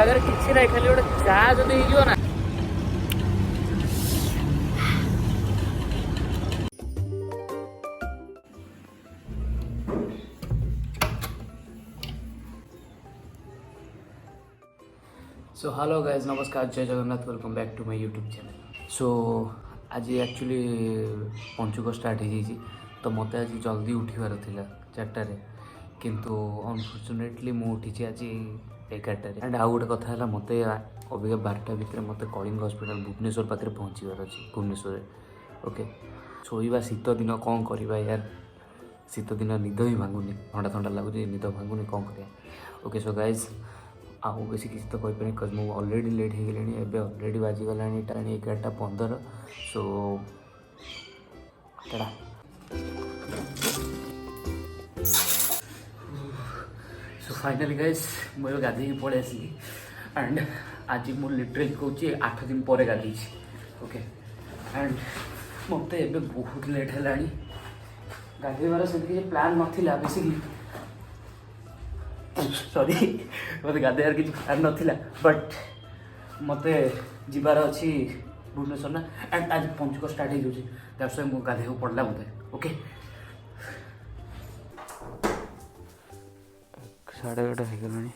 अगर किसी ना खाली गोटे चा जब हो ना सो हेलो गाइज नमस्कार जय Jagannath welcome back to my YouTube channel. So आज एक्चुअली पंचुक स्टार्ट हो तो मत आज जल्दी उठिबार थिला 4टारे किंतु अनफॉर्चुनेटली मु उठी आज 11टारे। एंड आउ गोटे कथा है मत अबिका 12टा भितर मत कलिंग हॉस्पिटल भुवनेश्वर पाखे पहुँचबार अच्छी भुवनेश्वर। ओके शोवा शीत दिन कौन करवा यार शीत दिन निद ही भांगुनी ठंडा ठंडा लगुच निद भांगुनी कौन कर। ओके सो गाइज आउ बेसी किसी तो कहीपर बिकज मुझे अलरेडी लेट हो गले एवं अलरेडी बाजिगला 11:15। सो टाटा। सो फाइनली गाइस मुझे गाधे पलि आसली एंड आज मुझे लिटरली कह 8 दिन पर गाधी। ओके एंड मत एवं बहुत लेट है गाधेबार से प्लान नाला बेसिकली सॉरी मत गाधेबार किसी प्लान नाला बट मत जीवार अच्छी भुवनेश्वर ना एंड आज पंचुक स्टार्ट हो दैट्स व्हाई मुझे गाधे पड़ा मत। ओके 11:30 हो गलानी।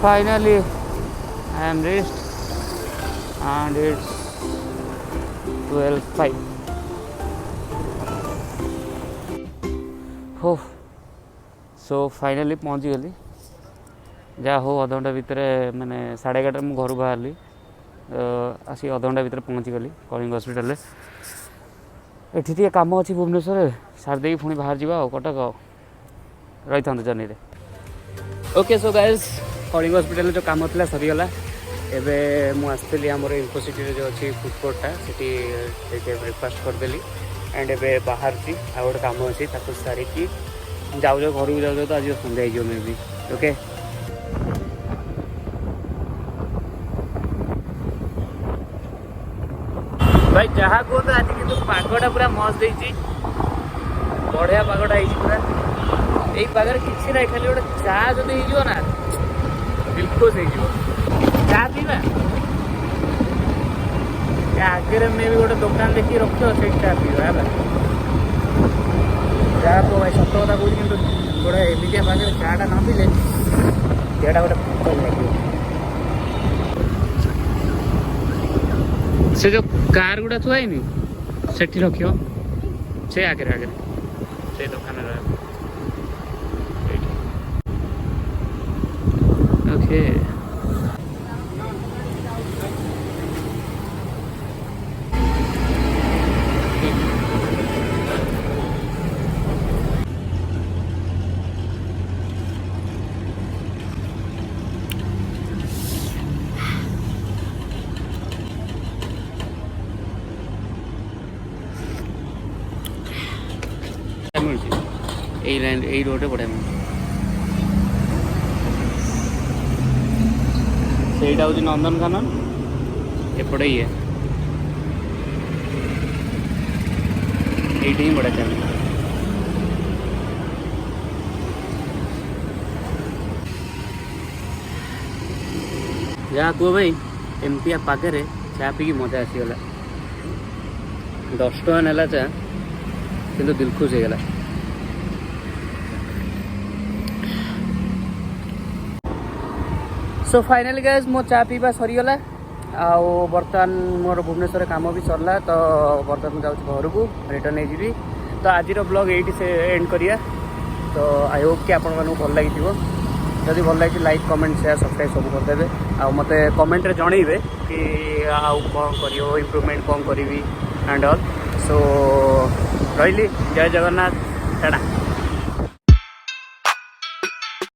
Finally I am reached and it's 12:05. हो सो फाइनली पहुँची गली जहाँ हो अध घंटा भितर मैंने 11:30 मुझे घर बाहरी आसी अध घंटा भितर पहुँची गली कलिंग हॉस्पिटल। एठी टे काम अच्छी भुवनेश्वर सारदे पुणी बाहर जावा कटक रही था जर्नी रे। Okay so guys Kalinga hospital जो काम था सरीगला एवं मुझे आमर इन्फोसिटी जो अच्छी फुड कोर्टा से ब्रेकफास्ट करदेली एंड एवं बाहर आ गए कम अच्छी सारिकी जाऊ घर को जाऊ तो आज सन्ध्या हो मे भी। ओके भाई जहाँ कहते आज कि पागटा पूरा मस्त देती बढ़िया पागटा पूरा यही पागे किसी ना खाली गोटे चा जब हो ना बिल्कुल हो चा पीवा आगे मे भी गोटे दुकान देखिए रख से चा पीवा है जहाँ को भाई सत कथा कौन कि गोटे एमितिया पाखे चाटा न पीले देहटा गोटे भल लगे। से जो कार गुड़ा थुआईनी से रख से आगे आगे से दुकान ओके यही रोड बढ़िया मिलूँ सहीटा हूँ नंदनकानन एपटे ये ही बढ़िया चल जहाँ कह भाई एमती पाखे चा पी मजा आसीगला 10 टका नाला चा कि दिल खुश हो गला। सो फाइनली गाइस मो चा पीवा सरीगला आउ बर्तमान मोर भुवनेश्वर काम भी सरला तो बर्तमान जाऊँ घर को रिटर्न हो तो आज ब्लॉग ये से एंड करिया। तो आई होप कि आपण मानू भल लगी जदि भल लगी लाइक कमेंट शेयर सब्सक्राइब सब करदेवे आ मते कमेंट रे जणैबे कि आउ कौन करियो इम्प्रूवमेंट कौन करी एंड ऑल। सो रही जय जगन्नाथ टाटा।